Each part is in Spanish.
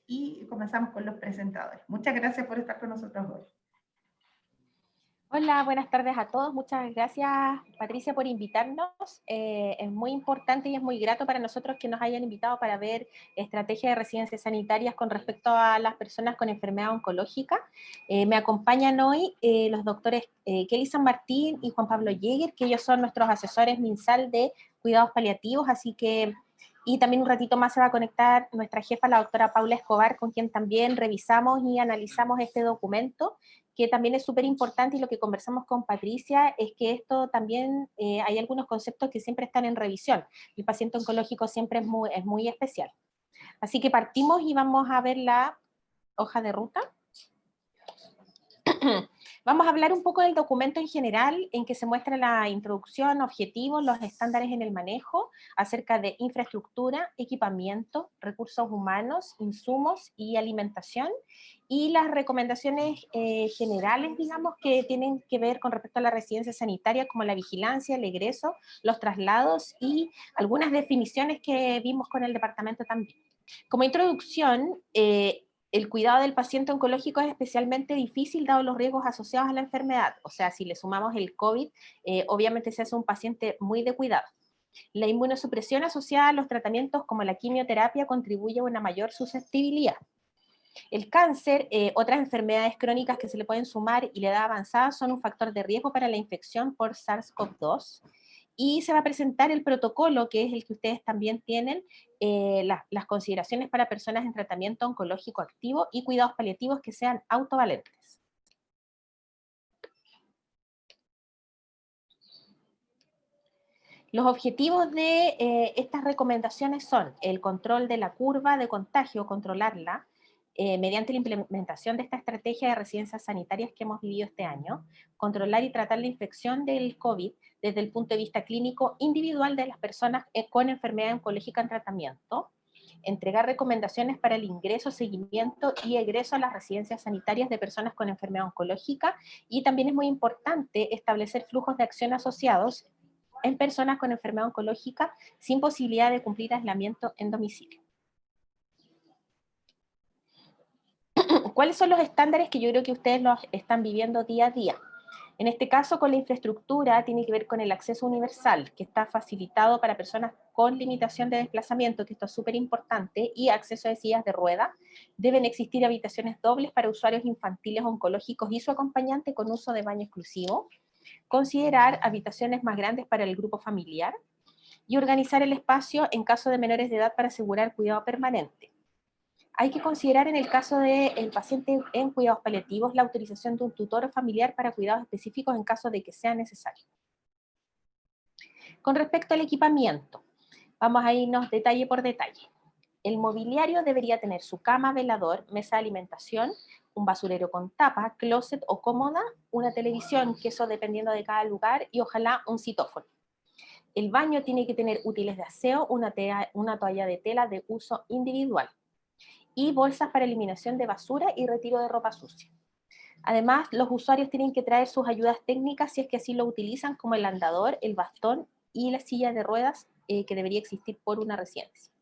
y comenzamos con los presentadores. Muchas gracias por estar con nosotros hoy. Hola, buenas tardes a todos. Muchas gracias, Patricia, por invitarnos. Es muy importante y es muy grato para nosotros que nos hayan invitado para ver estrategias de residencias sanitarias con respecto a las personas con enfermedad oncológica. Me acompañan hoy los doctores Kelly San Martín y Juan Pablo Jäger, que ellos son nuestros asesores MinSal de cuidados paliativos, así que... Y también un ratito más se va a conectar nuestra jefa, la doctora Paula Escobar, con quien también revisamos y analizamos este documento, que también es súper importante, y lo que conversamos con Patricia es que esto también, hay algunos conceptos que siempre están en revisión. El paciente oncológico siempre es muy especial. Así que partimos y vamos a ver la hoja de ruta. Vamos a hablar un poco del documento en general, en que se muestra la introducción, objetivos, los estándares en el manejo, acerca de infraestructura, equipamiento, recursos humanos, insumos y alimentación, y las recomendaciones generales, digamos, que tienen que ver con respecto a la residencia sanitaria, como la vigilancia, el egreso, los traslados y algunas definiciones que vimos con el departamento también. Como introducción, el cuidado del paciente oncológico es especialmente difícil dado los riesgos asociados a la enfermedad. O sea, si le sumamos el COVID, obviamente se hace un paciente muy de cuidado. La inmunosupresión asociada a los tratamientos como la quimioterapia contribuye a una mayor susceptibilidad. El cáncer, otras enfermedades crónicas que se le pueden sumar y la edad avanzada son un factor de riesgo para la infección por SARS-CoV-2. Y se va a presentar el protocolo, que es el que ustedes también tienen, las consideraciones para personas en tratamiento oncológico activo y cuidados paliativos que sean autovalentes. Los objetivos de estas recomendaciones son el control de la curva de contagio, controlarla, mediante la implementación de esta estrategia de residencias sanitarias que hemos vivido este año, controlar y tratar la infección del COVID desde el punto de vista clínico individual de las personas con enfermedad oncológica en tratamiento, entregar recomendaciones para el ingreso, seguimiento y egreso a las residencias sanitarias de personas con enfermedad oncológica, y también es muy importante establecer flujos de acción asociados en personas con enfermedad oncológica sin posibilidad de cumplir aislamiento en domicilio. ¿Cuáles son los estándares que yo creo que ustedes los están viviendo día a día? En este caso, con la infraestructura, tiene que ver con el acceso universal, que está facilitado para personas con limitación de desplazamiento, que esto es súper importante, y acceso de sillas de rueda. Deben existir habitaciones dobles para usuarios infantiles oncológicos y su acompañante con uso de baño exclusivo. Considerar habitaciones más grandes para el grupo familiar. Y organizar el espacio en caso de menores de edad para asegurar cuidado permanente. Hay que considerar en el caso del paciente en cuidados paliativos la autorización de un tutor familiar para cuidados específicos en caso de que sea necesario. Con respecto al equipamiento, vamos a irnos detalle por detalle. El mobiliario debería tener su cama, velador, mesa de alimentación, un basurero con tapa, closet o cómoda, una televisión, que eso dependiendo de cada lugar, y ojalá un citófono. El baño tiene que tener útiles de aseo, una toalla de tela de uso individual y bolsas para eliminación de basura y retiro de ropa sucia. Además, los usuarios tienen que traer sus ayudas técnicas si es que así lo utilizan, como el andador, el bastón y la silla de ruedas que debería existir por una residencia.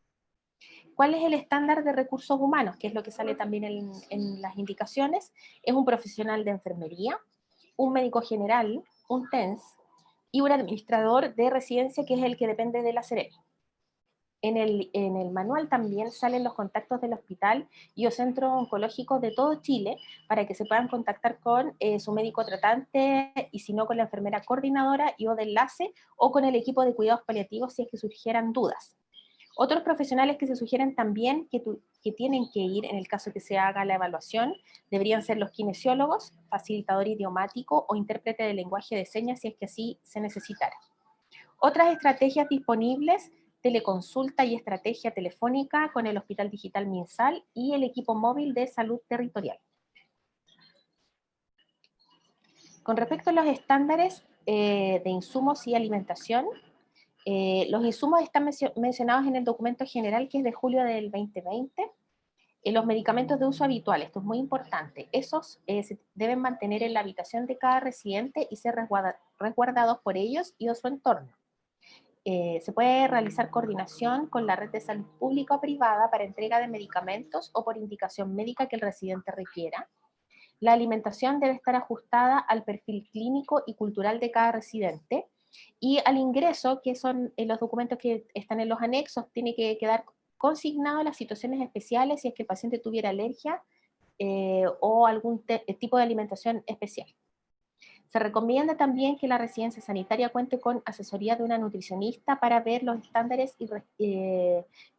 ¿Cuál es el estándar de recursos humanos? Que es lo que sale también en las indicaciones. Es un profesional de enfermería, un médico general, un TENS y un administrador de residencia, que es el que depende de la Seremi. En el manual también salen los contactos del hospital y los centros oncológicos de todo Chile para que se puedan contactar con su médico tratante, y si no con la enfermera coordinadora y o de enlace, o con el equipo de cuidados paliativos si es que surgieran dudas. Otros profesionales que se sugieren también que tienen que ir en el caso que se haga la evaluación deberían ser los kinesiólogos, facilitador idiomático o intérprete de lenguaje de señas si es que así se necesitara. Otras estrategias disponibles: teleconsulta y estrategia telefónica con el Hospital Digital MinSal y el equipo móvil de salud territorial. Con respecto a los estándares de insumos y alimentación, los insumos están mencionados en el documento general, que es de julio del 2020. Los medicamentos de uso habitual, esto es muy importante, esos se deben mantener en la habitación de cada residente y ser resguardados por ellos y o su entorno. Se puede realizar coordinación con la red de salud pública o privada para entrega de medicamentos o por indicación médica que el residente requiera. La alimentación debe estar ajustada al perfil clínico y cultural de cada residente. Y al ingreso, que son los documentos que están en los anexos, tiene que quedar consignado las situaciones especiales si es que el paciente tuviera alergia o algún tipo de alimentación especial. Se recomienda también que la residencia sanitaria cuente con asesoría de una nutricionista para ver los estándares y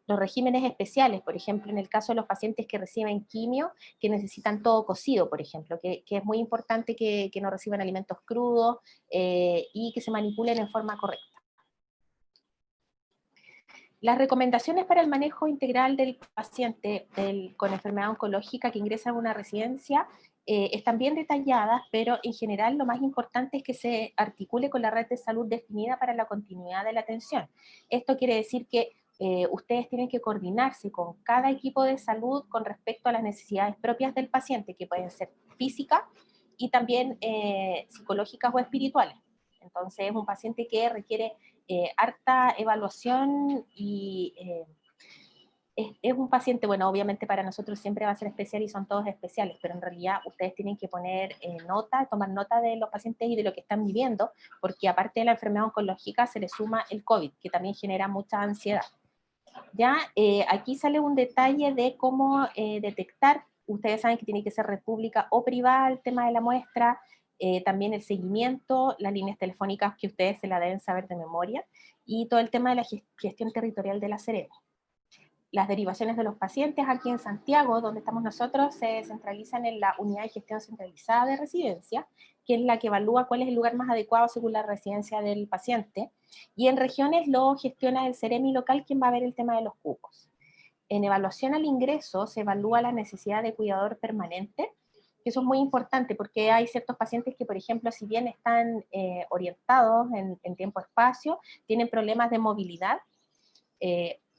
los regímenes especiales, por ejemplo, en el caso de los pacientes que reciben quimio, que necesitan todo cocido, por ejemplo, que es muy importante que no reciban alimentos crudos y que se manipulen en forma correcta. Las recomendaciones para el manejo integral del paciente con enfermedad oncológica que ingresa a una residencia están bien detalladas, pero en general lo más importante es que se articule con la red de salud definida para la continuidad de la atención. Esto quiere decir que ustedes tienen que coordinarse con cada equipo de salud con respecto a las necesidades propias del paciente, que pueden ser físicas y también psicológicas o espirituales. Entonces es un paciente que requiere harta evaluación y es un paciente, bueno, obviamente para nosotros siempre va a ser especial y son todos especiales, pero en realidad ustedes tienen que poner tomar nota de los pacientes y de lo que están viviendo, porque aparte de la enfermedad oncológica se le suma el COVID, que también genera mucha ansiedad. Ya, aquí sale un detalle de cómo detectar, ustedes saben que tiene que ser república o privada el tema de la muestra, también el seguimiento, las líneas telefónicas que ustedes se la deben saber de memoria, y todo el tema de la gestión territorial de la Serena. Las derivaciones de los pacientes aquí en Santiago, donde estamos nosotros, se centralizan en la unidad de gestión centralizada de residencia, que es la que evalúa cuál es el lugar más adecuado según la residencia del paciente, y en regiones lo gestiona el Seremi local, quien va a ver el tema de los cupos. En evaluación al ingreso se evalúa la necesidad de cuidador permanente, que eso es muy importante porque hay ciertos pacientes que, por ejemplo, si bien están orientados en tiempo-espacio, tienen problemas de movilidad,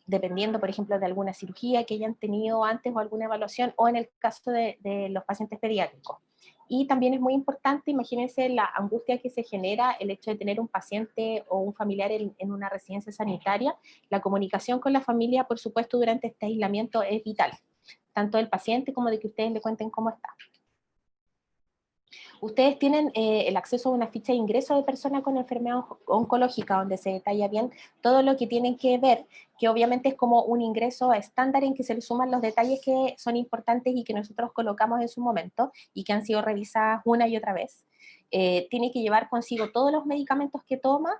dependiendo, por ejemplo, de alguna cirugía que hayan tenido antes o alguna evaluación, o en el caso de los pacientes pediátricos. Y también es muy importante, imagínense la angustia que se genera el hecho de tener un paciente o un familiar en una residencia sanitaria. La comunicación con la familia, por supuesto, durante este aislamiento es vital, tanto del paciente como de que ustedes le cuenten cómo está. Ustedes tienen el acceso a una ficha de ingreso de persona con enfermedad oncológica, donde se detalla bien todo lo que tienen que ver, que obviamente es como un ingreso estándar en que se le suman los detalles que son importantes y que nosotros colocamos en su momento y que han sido revisadas una y otra vez. Tiene que llevar consigo todos los medicamentos que toma,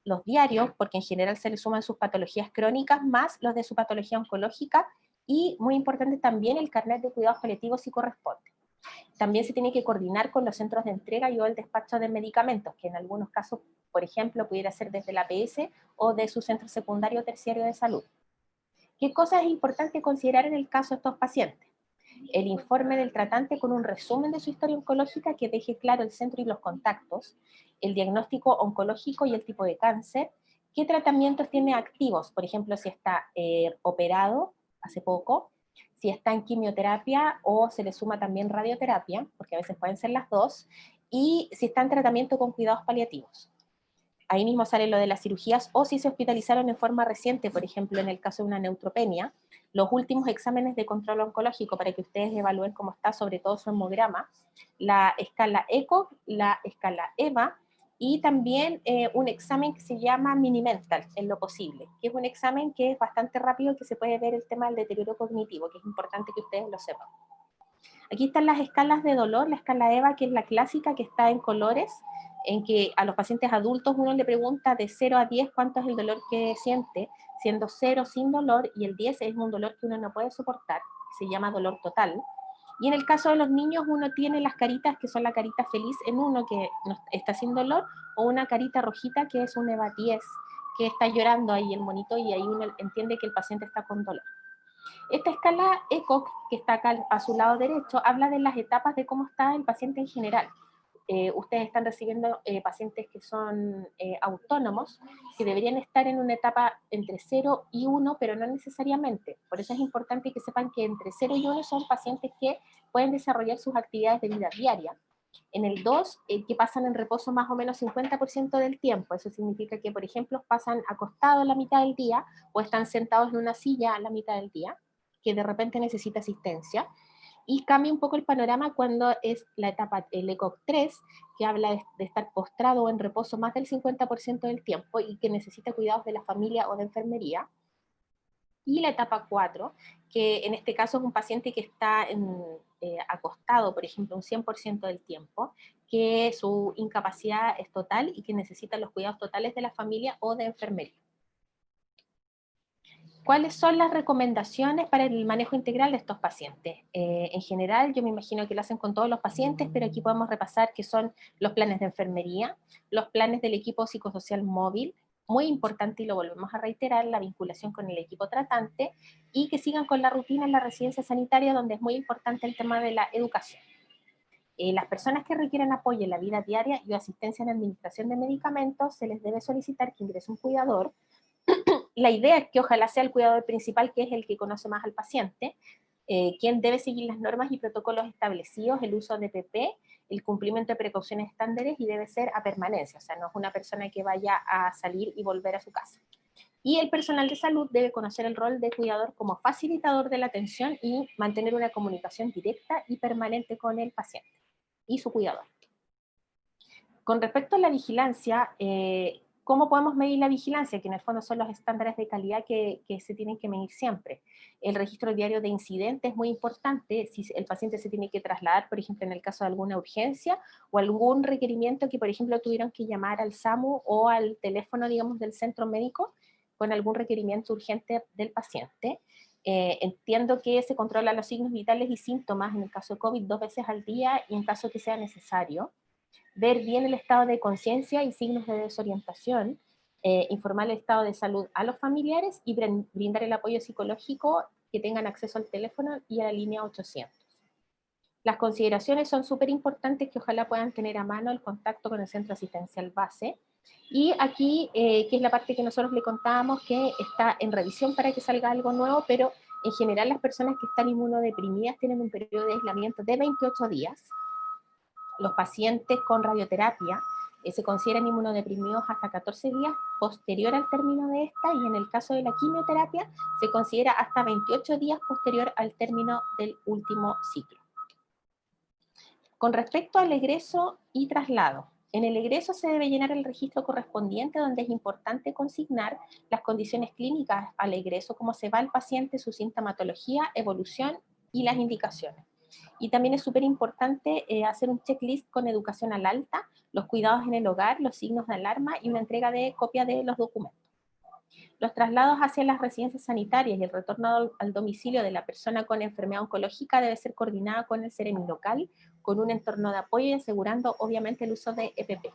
los diarios, porque en general se le suman sus patologías crónicas, más los de su patología oncológica, y muy importante también el carnet de cuidados paliativos si corresponde. También se tiene que coordinar con los centros de entrega y o el despacho de medicamentos, que en algunos casos, por ejemplo, pudiera ser desde la APS o de su centro secundario o terciario de salud. ¿Qué cosas es importante considerar en el caso de estos pacientes? El informe del tratante con un resumen de su historia oncológica que deje claro el centro y los contactos, el diagnóstico oncológico y el tipo de cáncer, qué tratamientos tiene activos, por ejemplo, si está operado hace poco, si está en quimioterapia o se le suma también radioterapia, porque a veces pueden ser las dos, y si está en tratamiento con cuidados paliativos. Ahí mismo sale lo de las cirugías o si se hospitalizaron en forma reciente, por ejemplo, en el caso de una neutropenia, los últimos exámenes de control oncológico para que ustedes evalúen cómo está, sobre todo su hemograma, la escala ECOG, la escala EVA, y también un examen que se llama Minimental, en lo posible, que es un examen que es bastante rápido, que se puede ver el tema del deterioro cognitivo, que es importante que ustedes lo sepan. Aquí están las escalas de dolor, la escala EVA, que es la clásica, que está en colores, en que a los pacientes adultos uno le pregunta de 0 a 10 cuánto es el dolor que siente, siendo 0 sin dolor y el 10 es un dolor que uno no puede soportar, se llama dolor total. Y en el caso de los niños uno tiene las caritas que son la carita feliz en uno que no está sin dolor, o una carita rojita que es un EVA 10, que está llorando ahí el monito y ahí uno entiende que el paciente está con dolor. Esta escala ECOG, que está acá a su lado derecho, habla de las etapas de cómo está el paciente en general. Ustedes están recibiendo pacientes que son autónomos, que deberían estar en una etapa entre 0 y 1, pero no necesariamente. Por eso es importante que sepan que entre 0 y 1 son pacientes que pueden desarrollar sus actividades de vida diaria. En el 2, que pasan en reposo más o menos 50% del tiempo. Eso significa que, por ejemplo, pasan acostados la mitad del día o están sentados en una silla la mitad del día, que de repente necesita asistencia. Y cambia un poco el panorama cuando es la etapa, el ECOG 3, que habla de estar postrado o en reposo más del 50% del tiempo y que necesita cuidados de la familia o de enfermería. Y la etapa 4, que en este caso es un paciente que está acostado, por ejemplo, un 100% del tiempo, que su incapacidad es total y que necesita los cuidados totales de la familia o de enfermería. ¿Cuáles son las recomendaciones para el manejo integral de estos pacientes? En general, yo me imagino que lo hacen con todos los pacientes, pero aquí podemos repasar que son los planes de enfermería, los planes del equipo psicosocial móvil, muy importante y lo volvemos a reiterar, la vinculación con el equipo tratante, y que sigan con la rutina en la residencia sanitaria, donde es muy importante el tema de la educación. Las personas que requieren apoyo en la vida diaria y asistencia en administración de medicamentos, se les debe solicitar que ingrese un cuidador. La idea es que ojalá sea el cuidador principal, que es el que conoce más al paciente, quien debe seguir las normas y protocolos establecidos, el uso de PP, el cumplimiento de precauciones estándares, y debe ser a permanencia, o sea, no es una persona que vaya a salir y volver a su casa. Y el personal de salud debe conocer el rol de cuidador como facilitador de la atención y mantener una comunicación directa y permanente con el paciente y su cuidador. Con respecto a la vigilancia, ¿cómo podemos medir la vigilancia? Que en el fondo son los estándares de calidad que se tienen que medir siempre. El registro diario de incidentes es muy importante. Si el paciente se tiene que trasladar, por ejemplo, en el caso de alguna urgencia o algún requerimiento que, por ejemplo, tuvieron que llamar al SAMU o al teléfono, digamos, del centro médico con algún requerimiento urgente del paciente. Entiendo que se controlan los signos vitales y síntomas en el caso de COVID 2 veces al día y en caso que sea necesario. Ver bien el estado de conciencia y signos de desorientación, informar el estado de salud a los familiares y brindar el apoyo psicológico, que tengan acceso al teléfono y a la línea 800. Las consideraciones son súper importantes, que ojalá puedan tener a mano el contacto con el centro asistencial base. Y aquí, que es la parte que nosotros le contábamos, que está en revisión para que salga algo nuevo, pero en general las personas que están inmunodeprimidas tienen un periodo de aislamiento de 28 días. Los pacientes con radioterapia se consideran inmunodeprimidos hasta 14 días posterior al término de esta, y en el caso de la quimioterapia se considera hasta 28 días posterior al término del último ciclo. Con respecto al egreso y traslado, en el egreso se debe llenar el registro correspondiente, donde es importante consignar las condiciones clínicas al egreso, cómo se va el paciente, su sintomatología, evolución y las indicaciones. Y también es súper importante hacer un checklist con educación al alta, los cuidados en el hogar, los signos de alarma y una entrega de copia de los documentos. Los traslados hacia las residencias sanitarias y el retorno al domicilio de la persona con enfermedad oncológica debe ser coordinada con el CEREMI local, con un entorno de apoyo y asegurando obviamente el uso de EPP.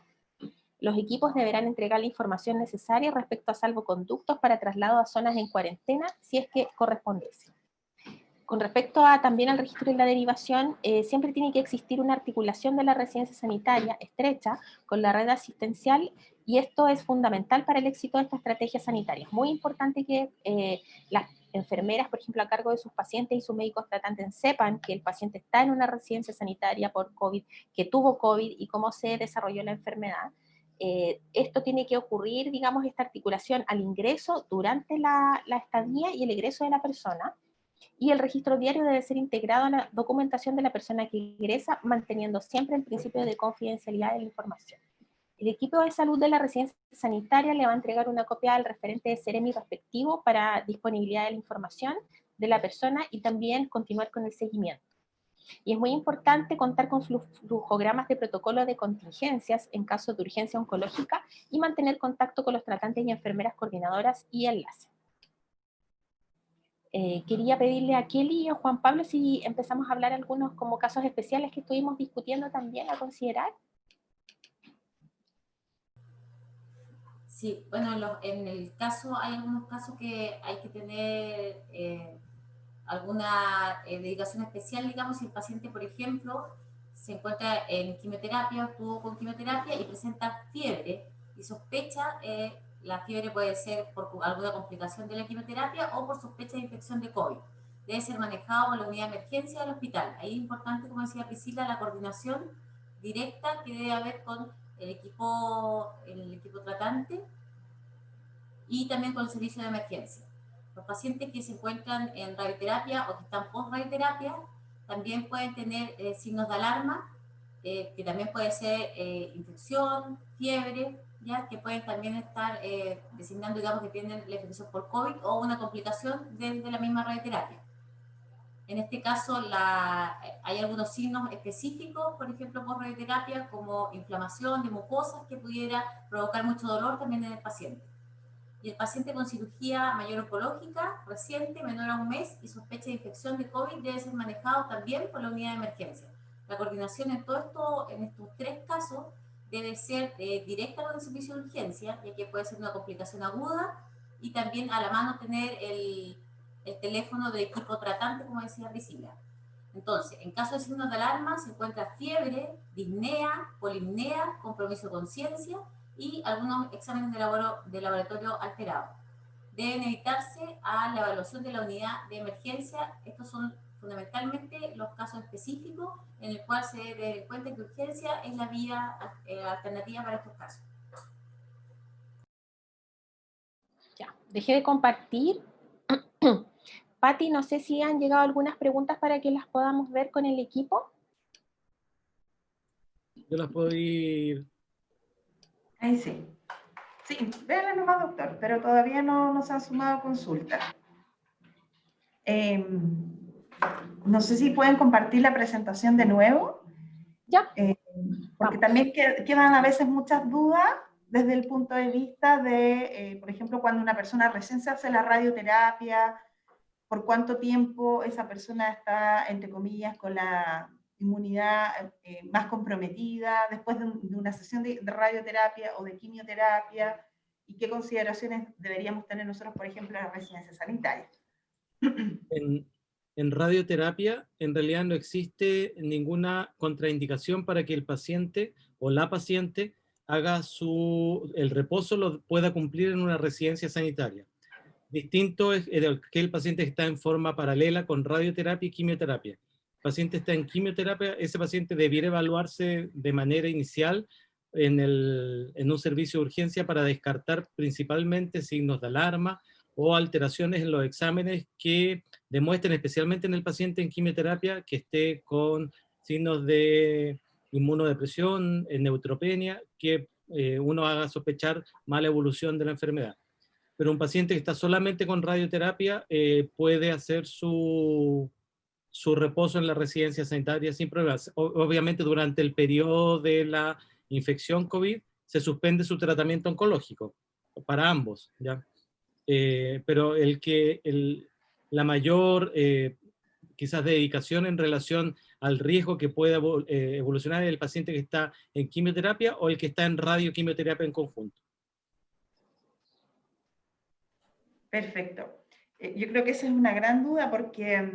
Los equipos deberán entregar la información necesaria respecto a salvoconductos para traslado a zonas en cuarentena, si es que correspondiese. Con respecto también al registro y la derivación, siempre tiene que existir una articulación de la residencia sanitaria estrecha con la red asistencial, y esto es fundamental para el éxito de esta estrategia sanitaria. Es muy importante que las enfermeras, por ejemplo, a cargo de sus pacientes y sus médicos tratantes sepan que el paciente está en una residencia sanitaria por COVID, que tuvo COVID y cómo se desarrolló la enfermedad. Esto tiene que ocurrir, digamos, esta articulación al ingreso, durante la estadía y el egreso de la persona. Y el registro diario debe ser integrado a la documentación de la persona que ingresa, manteniendo siempre el principio de confidencialidad de la información. El equipo de salud de la residencia sanitaria le va a entregar una copia al referente de CEREMI respectivo para disponibilidad de la información de la persona y también continuar con el seguimiento. Y es muy importante contar con flujogramas de protocolo de contingencias en caso de urgencia oncológica y mantener contacto con los tratantes y enfermeras coordinadoras y enlaces. Quería pedirle a Kelly y a Juan Pablo si empezamos a hablar algunos como casos especiales que estuvimos discutiendo también a considerar. Sí, bueno, en el caso, hay algunos casos que hay que tener alguna dedicación especial, digamos, si el paciente, por ejemplo, se encuentra en quimioterapia, estuvo con quimioterapia y presenta fiebre y sospecha, la fiebre puede ser por alguna complicación de la quimioterapia o por sospecha de infección de COVID. Debe ser manejado en la unidad de emergencia del hospital. Ahí es importante, como decía Priscila, la coordinación directa que debe haber con el equipo tratante y también con el servicio de emergencia. Los pacientes que se encuentran en radioterapia o que están post-radioterapia también pueden tener signos de alarma, que también puede ser infección, fiebre, ya que pueden también estar designando, digamos, que tienen la infección por COVID o una complicación desde la misma radioterapia. En este caso, hay algunos signos específicos, por ejemplo, por radioterapia, como inflamación de mucosas que pudiera provocar mucho dolor también en el paciente. Y el paciente con cirugía mayor oncológica reciente, menor a un mes, y sospecha de infección de COVID debe ser manejado también por la unidad de emergencia. La coordinación en todo esto, en estos tres casos, debe ser directa con el servicio de urgencia, ya que puede ser una complicación aguda, y también a la mano tener el teléfono de equipo tratante, como decía Priscila. Entonces, en caso de signos de alarma, se encuentra fiebre, disnea, polimnea, compromiso de conciencia y algunos exámenes de laboratorio alterados. Deben evitarse a la evaluación de la unidad de emergencia. Estos son fundamentalmente los casos específicos en el cual se debe tener en cuenta que urgencia es la vía alternativa para estos casos. Ya, dejé de compartir. Pati, no sé si han llegado algunas preguntas para que las podamos ver con el equipo. Yo las puedo ir... Ahí sí. Sí, véanla nomás, doctor, pero todavía no se han sumado consultas. No sé si pueden compartir la presentación de nuevo. Ya. Porque también quedan a veces muchas dudas desde el punto de vista de, por ejemplo, cuando una persona recién se hace la radioterapia, por cuánto tiempo esa persona está, entre comillas, con la inmunidad más comprometida después de una sesión de radioterapia o de quimioterapia, y qué consideraciones deberíamos tener nosotros, por ejemplo, en la residencia sanitaria. En radioterapia, en realidad no existe ninguna contraindicación para que el paciente o la paciente haga el reposo, lo pueda cumplir en una residencia sanitaria. Distinto es que el paciente está en forma paralela con radioterapia y quimioterapia. El paciente está en quimioterapia, ese paciente debiera evaluarse de manera inicial en un servicio de urgencia para descartar principalmente signos de alarma o alteraciones en los exámenes que demuestren, especialmente en el paciente en quimioterapia, que esté con signos de inmunodepresión, neutropenia, que uno haga sospechar mala evolución de la enfermedad. Pero un paciente que está solamente con radioterapia puede hacer su reposo en la residencia sanitaria sin problemas. Obviamente durante el periodo de la infección COVID se suspende su tratamiento oncológico para ambos, ¿ya? Pero la mayor quizás dedicación en relación al riesgo que pueda evolucionar el paciente que está en quimioterapia o el que está en radioquimioterapia en conjunto. Perfecto. Yo creo que esa es una gran duda porque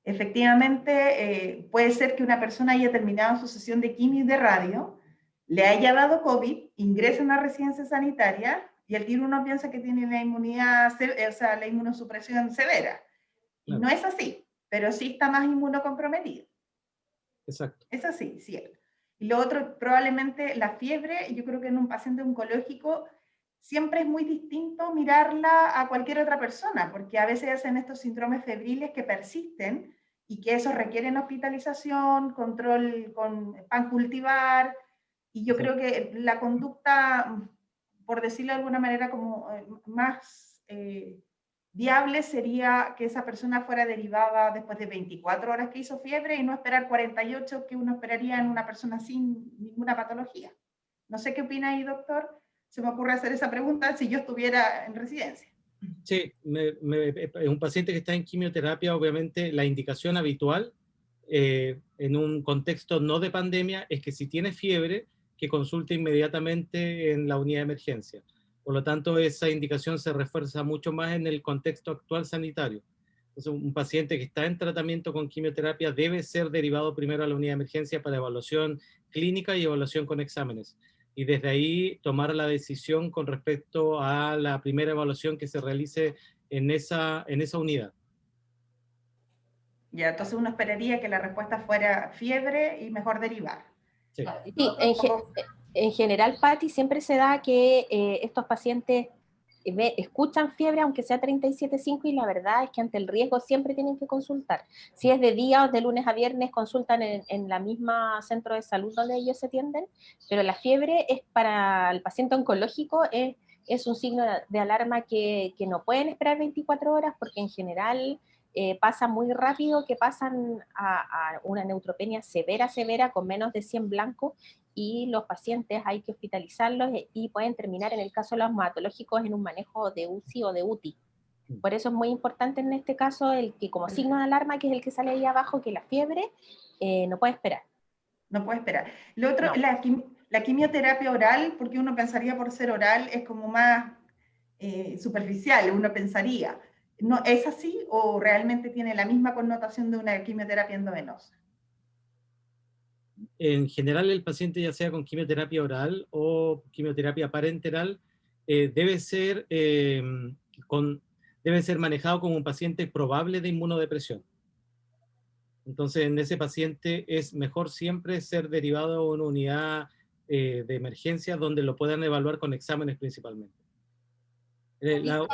efectivamente puede ser que una persona haya terminado su sesión de quimio y de radio, le haya dado COVID, ingresa a una residencia sanitaria y al tiro uno piensa que tiene la inmunidad, o sea, la inmunosupresión severa. Y no es así, pero sí está más inmunocomprometido. Exacto. Es así, cierto. Y lo otro, probablemente la fiebre, yo creo que en un paciente oncológico siempre es muy distinto mirarla a cualquier otra persona, porque a veces hacen estos síndromes febriles que persisten y que eso requieren hospitalización, control con pan cultivar, y yo creo que la conducta, por decirlo de alguna manera, como más viable sería que esa persona fuera derivada después de 24 horas que hizo fiebre y no esperar 48 que uno esperaría en una persona sin ninguna patología. No sé qué opina ahí, doctor. Se me ocurre hacer esa pregunta si yo estuviera en residencia. Sí, un paciente que está en quimioterapia, obviamente la indicación habitual en un contexto no de pandemia es que si tiene fiebre, que consulte inmediatamente en la unidad de emergencia. Por lo tanto, esa indicación se refuerza mucho más en el contexto actual sanitario. Entonces, un paciente que está en tratamiento con quimioterapia debe ser derivado primero a la unidad de emergencia para evaluación clínica y evaluación con exámenes. Y desde ahí tomar la decisión con respecto a la primera evaluación que se realice en esa unidad. Ya, entonces uno esperaría que la respuesta fuera fiebre y mejor derivar. Sí. Claro, y Sí, en general, Patti, siempre se da que estos pacientes escuchan fiebre aunque sea 37,5 y la verdad es que ante el riesgo siempre tienen que consultar. Si es de día o de lunes a viernes, consultan en la misma centro de salud donde ellos se atienden, pero la fiebre es para el paciente oncológico, es un signo de alarma que no pueden esperar 24 horas porque en general pasa muy rápido que pasan a una neutropenia severa con menos de 100 blancos y los pacientes hay que hospitalizarlos y pueden terminar en el caso de los hematológicos en un manejo de UCI o de UTI. Por eso es muy importante en este caso el que como signo de alarma, que es el que sale ahí abajo, que la fiebre no puede esperar. No puede esperar. Lo otro, No. la quimioterapia oral, porque uno pensaría por ser oral, es como más superficial, uno pensaría. ¿No es así o realmente tiene la misma connotación de una quimioterapia endovenosa? En general, el paciente, ya sea con quimioterapia oral o quimioterapia parenteral, debe ser, debe ser manejado como un paciente probable de inmunodepresión. Entonces, en ese paciente es mejor siempre ser derivado a una unidad de emergencia donde lo puedan evaluar con exámenes principalmente. Perdón,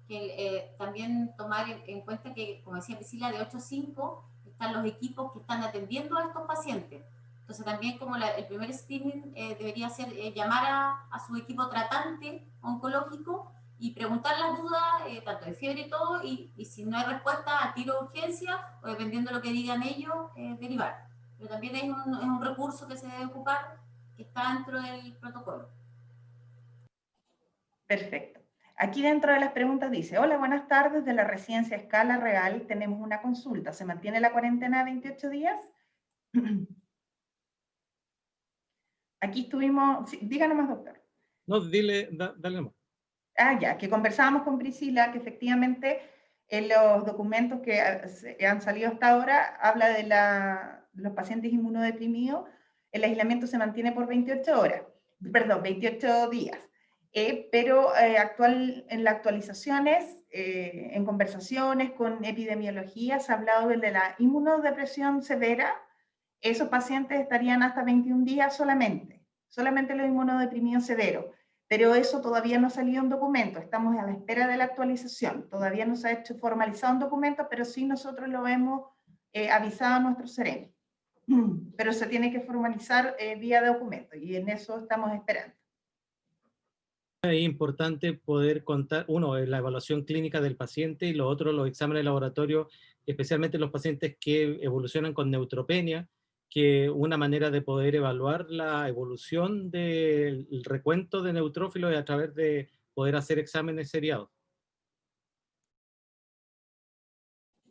que también tomar en cuenta que, como decía Priscila, de 8 a 5 están los equipos que están atendiendo a estos pacientes. Entonces también como el primer screening debería ser llamar a su equipo tratante oncológico y preguntar las dudas, tanto de fiebre y todo, y si no hay respuesta, a tiro de urgencia, o dependiendo de lo que digan ellos, derivar. Pero también es un recurso que se debe ocupar, que está dentro del protocolo. Perfecto. Aquí dentro de las preguntas dice, hola, buenas tardes, de la residencia Escala Real tenemos una consulta. ¿Se mantiene la cuarentena de 28 días? Aquí estuvimos, sí, díganos más, doctor. No, dile, dale más. Ya, que conversábamos con Priscila, que efectivamente en los documentos que han salido hasta ahora habla de los pacientes inmunodeprimidos, el aislamiento se mantiene por 28 horas, perdón, 28 días. Pero en las actualizaciones, en conversaciones con epidemiología, se ha hablado de la inmunodepresión severa. Esos pacientes estarían hasta 21 días solamente los inmunodeprimidos severos. Pero eso todavía no ha salido en documento, estamos a la espera de la actualización. Todavía no se ha hecho formalizado un documento, pero sí nosotros lo hemos avisado a nuestros serenos. Pero se tiene que formalizar vía documento y en eso estamos esperando. Es importante poder contar, uno, la evaluación clínica del paciente y lo otro, los exámenes de laboratorio, especialmente los pacientes que evolucionan con neutropenia, que una manera de poder evaluar la evolución del recuento de neutrófilos es a través de poder hacer exámenes seriados.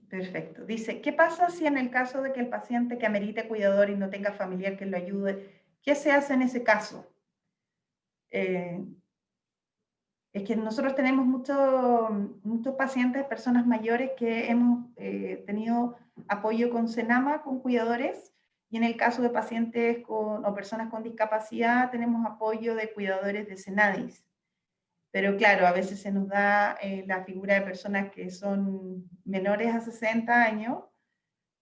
Perfecto. Dice, ¿qué pasa si en el caso de que el paciente que amerite cuidador y no tenga familiar que lo ayude, qué se hace en ese caso? Es que nosotros tenemos muchos pacientes, personas mayores que hemos tenido apoyo con Senama, con cuidadores, y en el caso de pacientes o personas con discapacidad tenemos apoyo de cuidadores de Senadis. Pero claro, a veces se nos da la figura de personas que son menores a 60 años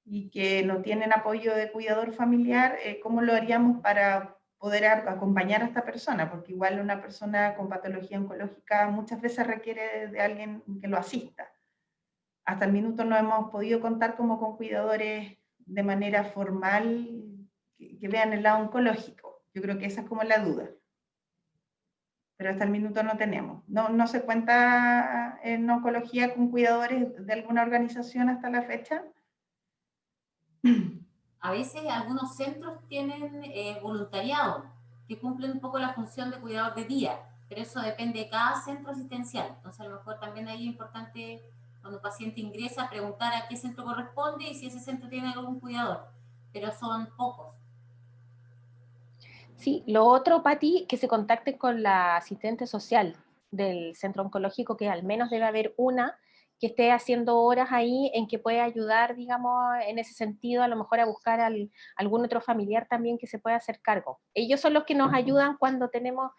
y que no tienen apoyo de cuidador familiar. ¿Cómo lo haríamos para poder acompañar a esta persona? Porque igual una persona con patología oncológica muchas veces requiere de alguien que lo asista. Hasta el minuto no hemos podido contar como con cuidadores de manera formal que vean el lado oncológico. Yo creo que esa es como la duda. Pero hasta el minuto no tenemos. No se cuenta en oncología con cuidadores de alguna organización hasta la fecha. A veces algunos centros tienen voluntariado que cumplen un poco la función de cuidador de día, pero eso depende de cada centro asistencial. Entonces, a lo mejor también ahí es importante, cuando un paciente ingresa, preguntar a qué centro corresponde y si ese centro tiene algún cuidador, pero son pocos. Sí, lo otro, Pati, que se contacte con la asistente social del centro oncológico, que al menos debe haber una que esté haciendo horas ahí en que pueda ayudar, digamos, en ese sentido, a lo mejor a buscar algún otro familiar también que se pueda hacer cargo. Ellos son los que nos ayudan cuando tenemos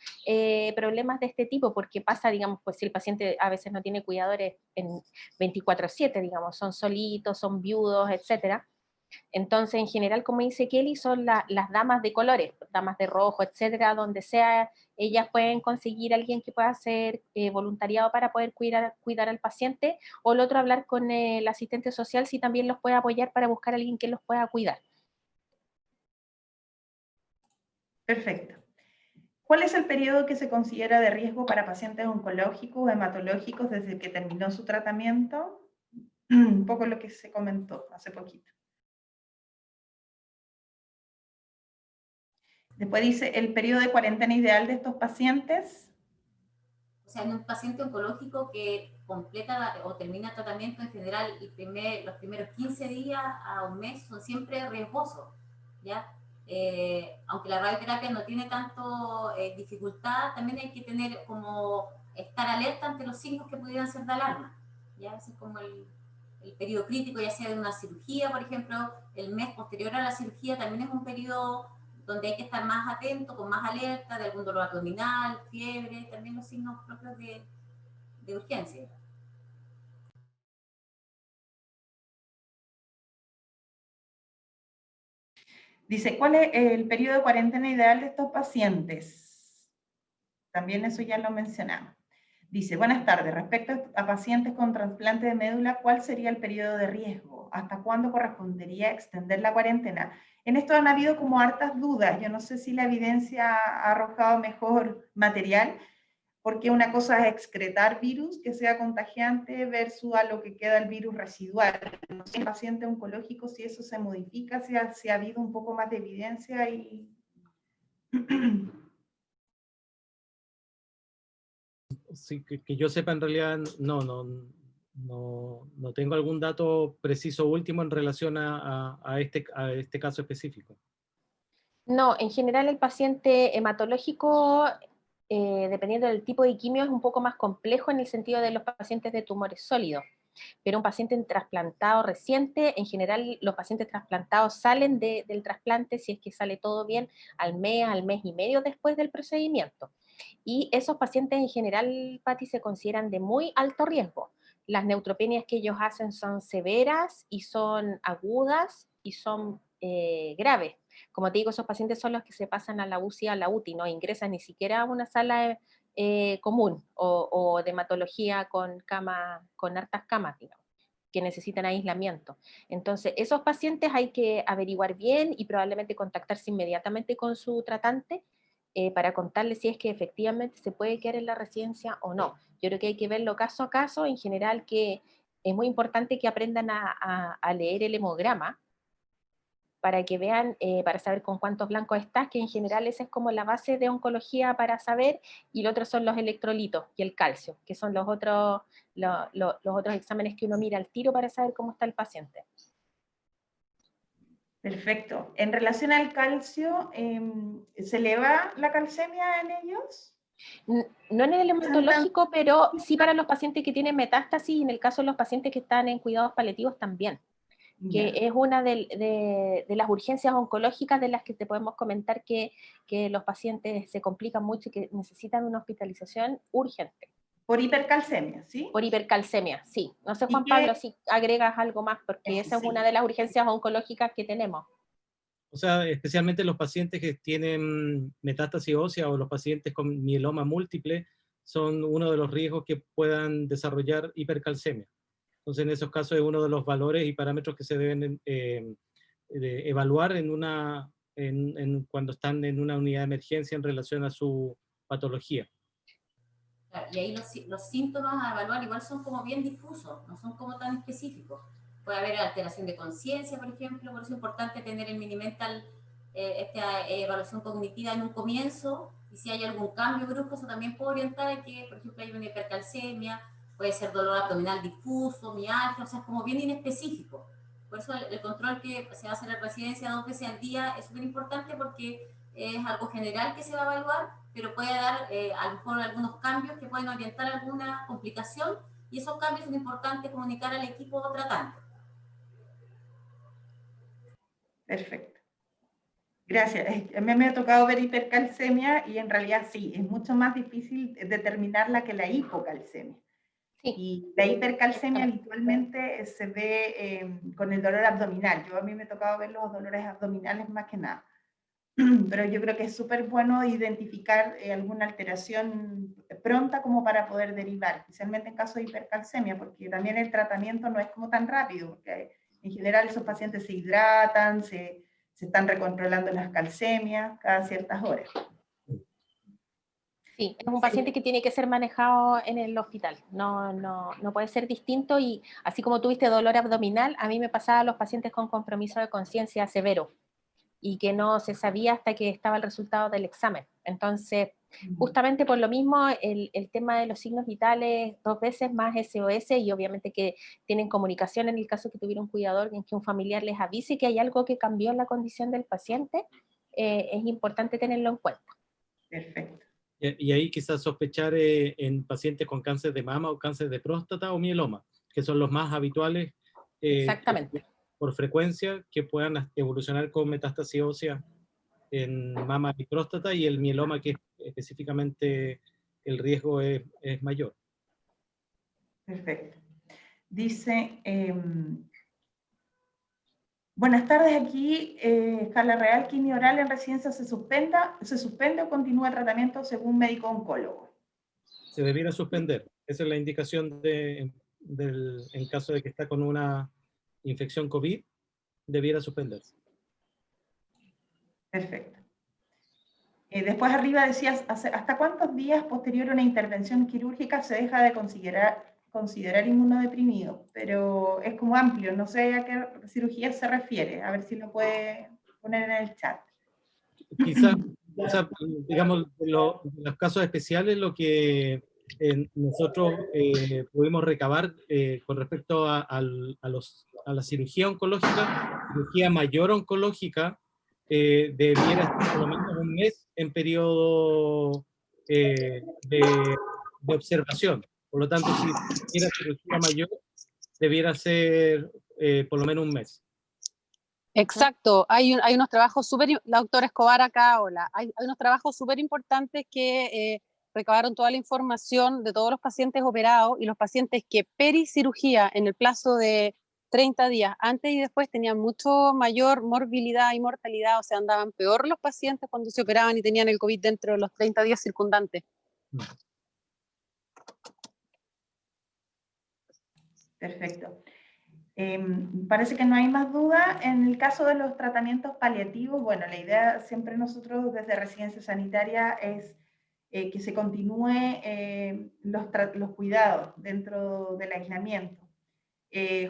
problemas de este tipo, porque pasa, digamos, pues si el paciente a veces no tiene cuidadores en 24/7, digamos, son solitos, son viudos, etcétera. Entonces, en general, como dice Kelly, son las damas de colores, damas de rojo, etcétera, donde sea, ellas pueden conseguir a alguien que pueda hacer voluntariado para poder cuidar al paciente, o el otro hablar con el asistente social si también los puede apoyar para buscar a alguien que los pueda cuidar. Perfecto. ¿Cuál es el periodo que se considera de riesgo para pacientes oncológicos o hematológicos desde que terminó su tratamiento? Un poco lo que se comentó hace poquito. Después dice, el periodo de cuarentena ideal de estos pacientes. O sea, en un paciente oncológico que completa o termina tratamiento, en general, los primeros 15 días a un mes son siempre riesgosos, ¿ya? Aunque la radioterapia no tiene tanto dificultad, también hay que tener como estar alerta ante los signos que pudieran ser de alarma, ¿ya? Ese es como el periodo crítico, ya sea de una cirugía, por ejemplo, el mes posterior a la cirugía también es un periodo donde hay que estar más atento, con más alerta, de algún dolor abdominal, fiebre, también los signos propios de urgencia. Dice, ¿cuál es el periodo de cuarentena ideal de estos pacientes? También eso ya lo mencionamos. Dice, buenas tardes, respecto a pacientes con trasplante de médula, ¿cuál sería el periodo de riesgo? ¿Hasta cuándo correspondería extender la cuarentena? En esto han habido como hartas dudas. Yo no sé si la evidencia ha arrojado mejor material, porque una cosa es excretar virus que sea contagiante versus a lo que queda el virus residual. No sé, en paciente oncológico, si eso se modifica, si ha habido un poco más de evidencia y... Sí, que yo sepa, en realidad no tengo algún dato preciso último en relación a este caso específico. No, en general el paciente hematológico, dependiendo del tipo de quimio, es un poco más complejo en el sentido de los pacientes de tumores sólidos. Pero un paciente trasplantado reciente, en general los pacientes trasplantados salen del trasplante, si es que sale todo bien, al mes y medio después del procedimiento. Y esos pacientes en general, Patti, se consideran de muy alto riesgo. Las neutropenias que ellos hacen son severas y son agudas y son graves. Como te digo, esos pacientes son los que se pasan a la UCI, a la UTI, no ingresan ni siquiera a una sala común o de hematología con hartas camas, digamos, que necesitan aislamiento. Entonces, esos pacientes hay que averiguar bien y probablemente contactarse inmediatamente con su tratante para contarles si es que efectivamente se puede quedar en la residencia o no. Yo creo que hay que verlo caso a caso, en general que es muy importante que aprendan a leer el hemograma, para que vean, para saber con cuántos blancos estás, que en general esa es como la base de oncología para saber, y lo otro son los electrolitos y el calcio, que son los otros exámenes que uno mira al tiro para saber cómo está el paciente. Perfecto. En relación al calcio, ¿se eleva la calcemia en ellos? No en el hematológico, pero sí para los pacientes que tienen metástasis, y en el caso de los pacientes que están en cuidados paliativos también, que es una de las urgencias oncológicas de las que te podemos comentar que los pacientes se complican mucho y que necesitan una hospitalización urgente. Por hipercalcemia, ¿sí? Por hipercalcemia, sí. No sé, Juan Pablo, si agregas algo más, porque esa es una de las urgencias oncológicas que tenemos. O sea, especialmente los pacientes que tienen metástasis ósea o los pacientes con mieloma múltiple son uno de los riesgos que puedan desarrollar hipercalcemia. Entonces, en esos casos es uno de los valores y parámetros que se deben evaluar cuando están en una unidad de emergencia en relación a su patología. Claro, y ahí los síntomas a evaluar igual son como bien difusos, no son como tan específicos. Puede haber alteración de conciencia, por ejemplo, por eso es importante tener el Minimental, esta evaluación cognitiva en un comienzo, y si hay algún cambio brusco, eso también puede orientar a que, por ejemplo, hay una hipercalcemia, puede ser dolor abdominal difuso, mialgia, o sea, es como bien inespecífico. Por eso el control que se hace en la residencia 2 veces al día es súper importante, porque es algo general que se va a evaluar, pero puede dar a lo mejor algunos cambios que pueden orientar a alguna complicación, y esos cambios son importantes comunicar al equipo tratante. Perfecto. Gracias. A mí me ha tocado ver hipercalcemia y en realidad sí, es mucho más difícil determinarla que la hipocalcemia. Sí. Y la hipercalcemia habitualmente se ve con el dolor abdominal. A mí me ha tocado ver los dolores abdominales más que nada. Pero yo creo que es súper bueno identificar alguna alteración pronta como para poder derivar, especialmente en caso de hipercalcemia, porque también el tratamiento no es como tan rápido, porque en general esos pacientes se hidratan, se están recontrolando las calcemias cada ciertas horas. Sí, es un paciente que tiene que ser manejado en el hospital, no puede ser distinto, y así como tuviste dolor abdominal, a mí me pasaba a los pacientes con compromiso de conciencia severo y que no se sabía hasta que estaba el resultado del examen. Entonces, justamente por lo mismo, el tema de los signos vitales 2 veces más SOS, y obviamente que tienen comunicación en el caso que tuviera un cuidador, en que un familiar les avise que hay algo que cambió en la condición del paciente, es importante tenerlo en cuenta. Perfecto. Y ahí quizás sospechar en pacientes con cáncer de mama o cáncer de próstata o mieloma, que son los más habituales Exactamente. por frecuencia, que puedan evolucionar con metástasis ósea en mama y próstata, y el mieloma, que específicamente el riesgo es mayor. Perfecto. Dice, buenas tardes, aquí escala real, quimio oral en residencia se suspende o continúa tratamiento según médico oncólogo. Se debiera suspender. Esa es la indicación en caso de que está con una infección COVID, debiera suspenderse. Perfecto. Después arriba decías, ¿hasta cuántos días posterior a una intervención quirúrgica se deja de considerar inmunodeprimido? Pero es como amplio, no sé a qué cirugía se refiere, a ver si lo puede poner en el chat. Quizás, digamos, de los casos especiales, lo que nosotros pudimos recabar con respecto a la cirugía oncológica, cirugía mayor oncológica, debiera estar por lo menos un mes en periodo de observación. Por lo tanto, si era cirugía mayor, debiera ser por lo menos un mes. Exacto, hay unos trabajos la doctora Escobar acá, hola, hay unos trabajos súper importantes que recabaron toda la información de todos los pacientes operados y los pacientes que pericirugía en el plazo de 30 días, antes y después, tenían mucho mayor morbilidad y mortalidad, o sea, andaban peor los pacientes cuando se operaban y tenían el COVID dentro de los 30 días circundantes. Perfecto. Parece que no hay más duda. En el caso de los tratamientos paliativos, bueno, la idea siempre nosotros desde Residencia Sanitaria es que se continúe los cuidados dentro del aislamiento.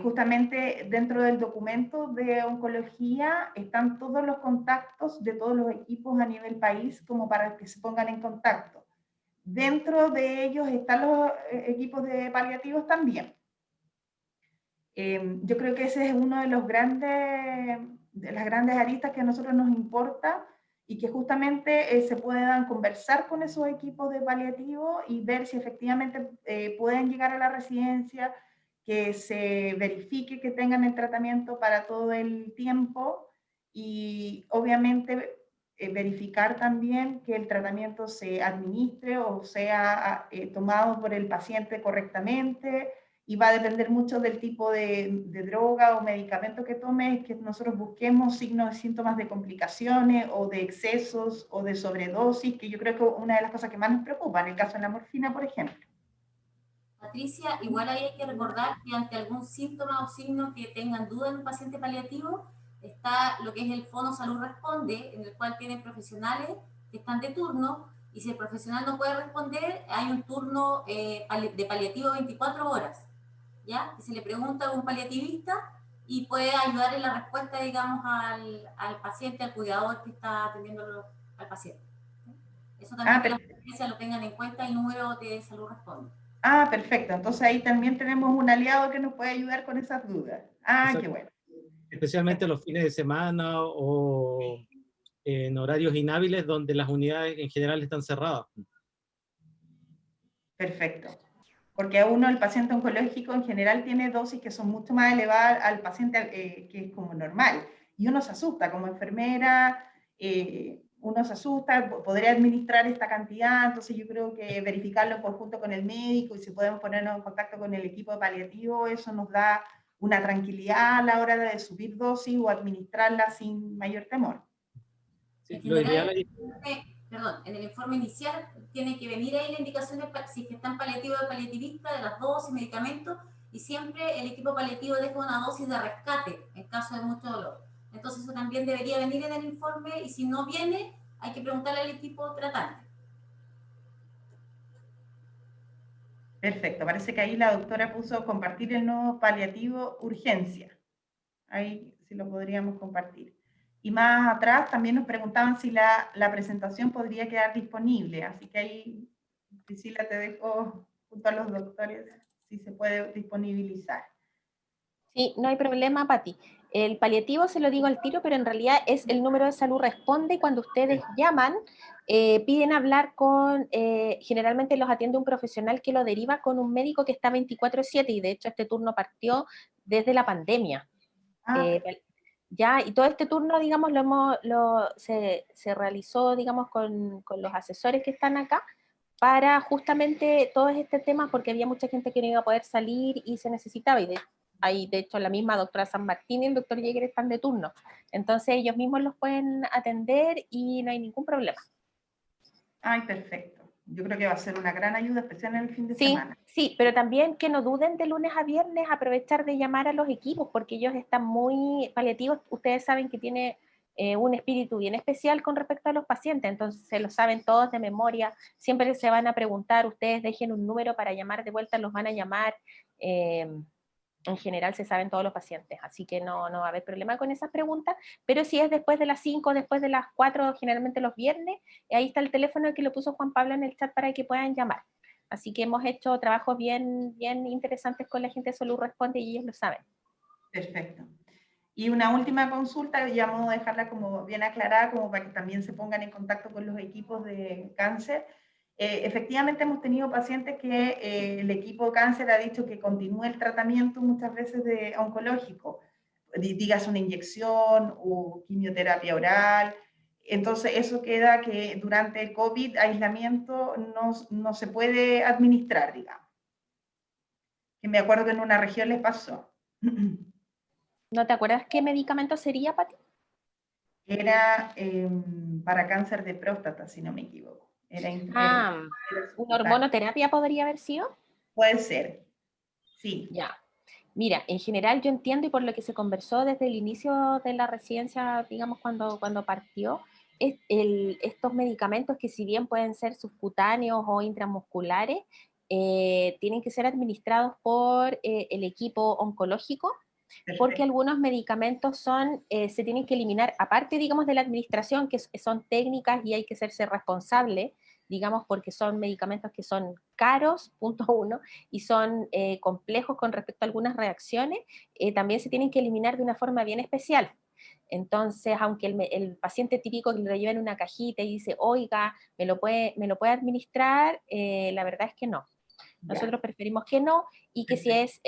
Justamente dentro del documento de oncología están todos los contactos de todos los equipos a nivel país como para que se pongan en contacto. Dentro de ellos están los equipos de paliativos también. Yo creo que ese es uno de las grandes aristas que a nosotros nos importa, y que justamente se puedan conversar con esos equipos de paliativo y ver si efectivamente pueden llegar a la residencia, que se verifique que tengan el tratamiento para todo el tiempo, y obviamente verificar también que el tratamiento se administre o sea tomado por el paciente correctamente. Y va a depender mucho del tipo de droga o medicamento que tome, que nosotros busquemos signos y síntomas de complicaciones o de excesos o de sobredosis, que yo creo que una de las cosas que más nos preocupa, en el caso de la morfina, por ejemplo. Patricia, igual ahí hay que recordar que ante algún síntoma o signo que tengan duda en un paciente paliativo, está lo que es el Fono Salud Responde, en el cual tienen profesionales que están de turno, y si el profesional no puede responder, hay un turno de paliativo 24 horas. ¿Ya? Que se le pregunta a un paliativista y puede ayudar en la respuesta, digamos, al paciente, al cuidador que está atendiendo al paciente. Eso también que las pacientes lo tengan en cuenta, el número de Salud Responde. Ah, perfecto. Entonces ahí también tenemos un aliado que nos puede ayudar con esas dudas. Ah, exacto. Qué bueno. Especialmente los fines de semana o en horarios inhábiles donde las unidades en general están cerradas. Perfecto. Porque el paciente oncológico en general tiene dosis que son mucho más elevadas al paciente que es como normal. Y uno se asusta como enfermera, uno se asusta, podría administrar esta cantidad, entonces yo creo que verificarlo en conjunto con el médico y si podemos ponernos en contacto con el equipo de paliativo, eso nos da una tranquilidad a la hora de subir dosis o administrarla sin mayor temor. Sí, En lo general, ideal perdón, en el informe inicial tiene que venir ahí la indicación de si es que están paliativo de paliativista, de las dosis, medicamentos, y siempre el equipo paliativo deja una dosis de rescate en caso de mucho dolor. Entonces eso también debería venir en el informe y si no viene, hay que preguntarle al equipo tratante. Perfecto, parece que ahí la doctora puso compartir el nuevo paliativo urgencia. Ahí sí lo podríamos compartir. Y más atrás también nos preguntaban si la presentación podría quedar disponible, así que ahí, Priscila, te dejo junto a los doctores si se puede disponibilizar. Sí, no hay problema, Pati. El paliativo se lo digo al tiro, pero en realidad es el número de salud responde y cuando ustedes llaman, piden hablar con, generalmente los atiende un profesional que lo deriva con un médico que está 24/7 y de hecho este turno partió desde la pandemia. Ya, y todo este turno, digamos, se realizó, digamos, con los asesores que están acá para justamente todo este tema porque había mucha gente que no iba a poder salir y se necesitaba, y de hecho la misma doctora San Martín y el doctor Jäger están de turno, entonces ellos mismos los pueden atender y no hay ningún problema. Ay, perfecto. Yo creo que va a ser una gran ayuda, especial en el fin de Sí, semana. sí, pero también que no duden de lunes a viernes aprovechar de llamar a los equipos, porque ellos están muy paliativos, ustedes saben que tiene un espíritu bien especial con respecto a los pacientes, entonces se lo saben todos de memoria, siempre se van a preguntar, ustedes dejen un número para llamar de vuelta, los van a llamar, en general se saben todos los pacientes, así que no va a haber problema con esas preguntas, pero si es después de las 5, después de las 4, generalmente los viernes, ahí está el teléfono que lo puso Juan Pablo en el chat para que puedan llamar. Así que hemos hecho trabajos bien interesantes con la gente de Salud Responde y ellos lo saben. Perfecto. Y una última consulta, ya vamos a dejarla como bien aclarada, como para que también se pongan en contacto con los equipos de cáncer. Efectivamente hemos tenido pacientes que el equipo de cáncer ha dicho que continúe el tratamiento muchas veces de oncológico, digas una inyección o quimioterapia oral. Entonces eso queda que durante el COVID, aislamiento, no se puede administrar, digamos. Que me acuerdo que en una región les pasó. ¿No te acuerdas qué medicamento sería, Pati? Era para cáncer de próstata, si no me equivoco. Era ¿una hormonoterapia podría haber sido? Puede ser, sí. Ya. Mira, en general yo entiendo y por lo que se conversó desde el inicio de la residencia, digamos cuando partió, estos medicamentos que si bien pueden ser subcutáneos o intramusculares, tienen que ser administrados por el equipo oncológico, porque algunos medicamentos se tienen que eliminar, aparte, digamos, de la administración, que son técnicas y hay que hacerse responsable, digamos, porque son medicamentos que son caros, punto uno, y son complejos con respecto a algunas reacciones, también se tienen que eliminar de una forma bien especial. Entonces, aunque el paciente típico que lo lleva en una cajita y dice, oiga, ¿me lo puede administrar? La verdad es que no. Nosotros preferimos que no, y que si es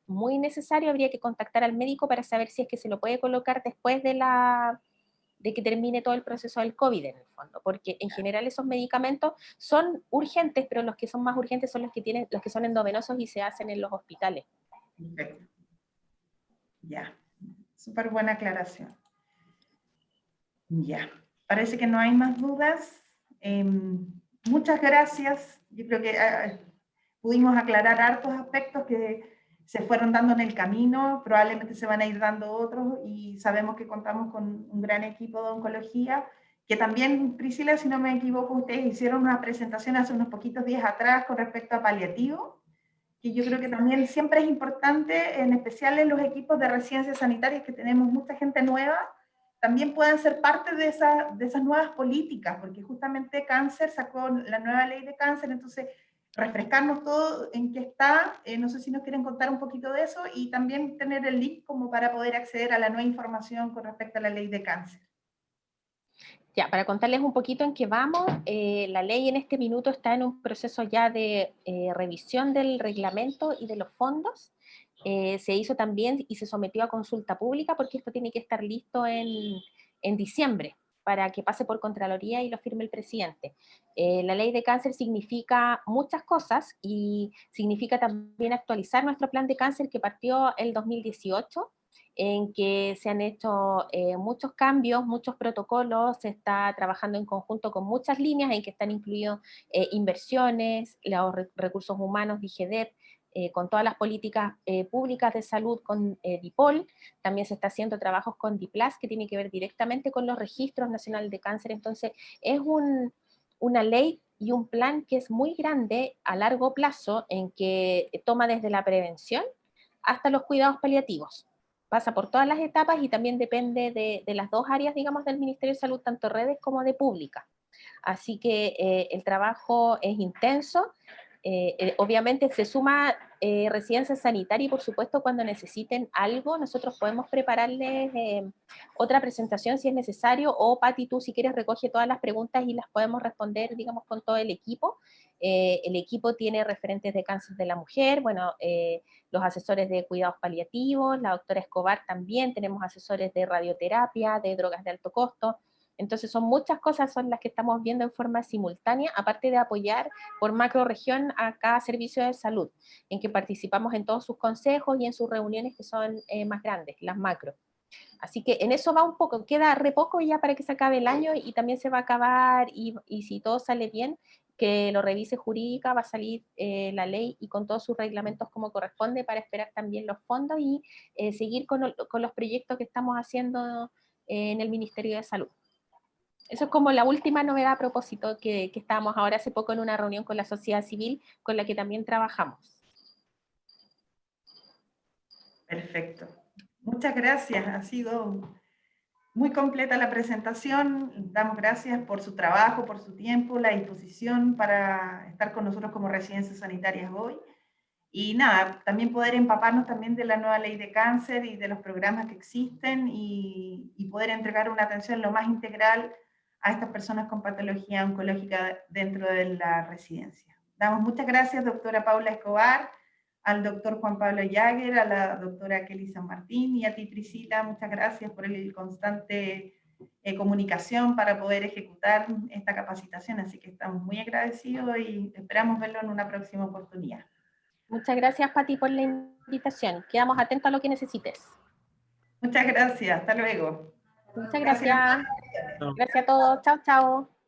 muy necesario, habría que contactar al médico para saber si es que se lo puede colocar después de que termine todo el proceso del COVID en el fondo, porque en general esos medicamentos son urgentes, pero los que son más urgentes son los que son endovenosos y se hacen en los hospitales. Perfecto. Ya, súper buena aclaración. Ya, parece que no hay más dudas. Muchas gracias. Yo creo que pudimos aclarar hartos aspectos que se fueron dando en el camino, probablemente se van a ir dando otros y sabemos que contamos con un gran equipo de oncología, que también, Priscila, si no me equivoco, ustedes hicieron una presentación hace unos poquitos días atrás con respecto a paliativo, que yo creo que también siempre es importante, en especial en los equipos de residencias sanitarias, que tenemos mucha gente nueva, también puedan ser parte de esas nuevas políticas, porque justamente Cáncer sacó la nueva ley de cáncer, entonces refrescarnos todo en qué está, no sé si nos quieren contar un poquito de eso, y también tener el link como para poder acceder a la nueva información con respecto a la ley de cáncer. Ya, para contarles un poquito en qué vamos, la ley en este minuto está en un proceso ya de revisión del reglamento y de los fondos. Se hizo también y se sometió a consulta pública porque esto tiene que estar listo en diciembre para que pase por Contraloría y lo firme el presidente. La ley de cáncer significa muchas cosas y significa también actualizar nuestro plan de cáncer que partió el 2018, en que se han hecho muchos cambios, muchos protocolos, se está trabajando en conjunto con muchas líneas en que están incluidos inversiones, los recursos humanos, DIGEDEP, con todas las políticas públicas de salud con DIPOL. También se está haciendo trabajos con DIPLAS, que tiene que ver directamente con los registros nacionales de cáncer. Entonces, es una ley y un plan que es muy grande a largo plazo, en que toma desde la prevención hasta los cuidados paliativos. Pasa por todas las etapas y también depende de las dos áreas, digamos, del Ministerio de Salud, tanto redes como de pública. Así que el trabajo es intenso. Obviamente se suma residencia sanitaria y por supuesto cuando necesiten algo nosotros podemos prepararles otra presentación si es necesario, o Pati, tú si quieres recoge todas las preguntas y las podemos responder, digamos, con todo el equipo. El equipo tiene referentes de cáncer de la mujer, bueno, los asesores de cuidados paliativos, la doctora Escobar también, tenemos asesores de radioterapia, de drogas de alto costo. Entonces son muchas cosas son las que estamos viendo en forma simultánea, aparte de apoyar por macroregión a cada servicio de salud, en que participamos en todos sus consejos y en sus reuniones que son más grandes, las macro. Así que en eso va un poco, queda re poco ya para que se acabe el año y también se va a acabar y si todo sale bien, que lo revise jurídica, va a salir la ley y con todos sus reglamentos como corresponde para esperar también los fondos y seguir con los proyectos que estamos haciendo en el Ministerio de Salud. Eso es como la última novedad a propósito que estábamos ahora hace poco en una reunión con la sociedad civil con la que también trabajamos. Perfecto. Muchas gracias. Ha sido muy completa la presentación. Damos gracias por su trabajo, por su tiempo, la disposición para estar con nosotros como residencias sanitarias hoy. Y nada, también poder empaparnos también de la nueva ley de cáncer y de los programas que existen y poder entregar una atención lo más integral a estas personas con patología oncológica dentro de la residencia. Damos muchas gracias, doctora Paula Escobar, al doctor Juan Pablo Jagger, a la doctora Kelly San Martín y a ti, Priscila. Muchas gracias por el constante comunicación para poder ejecutar esta capacitación. Así que estamos muy agradecidos y esperamos verlo en una próxima oportunidad. Muchas gracias, Pati, por la invitación. Quedamos atentos a lo que necesites. Muchas gracias. Hasta luego. Muchas gracias. Gracias a todos. Chao, chao.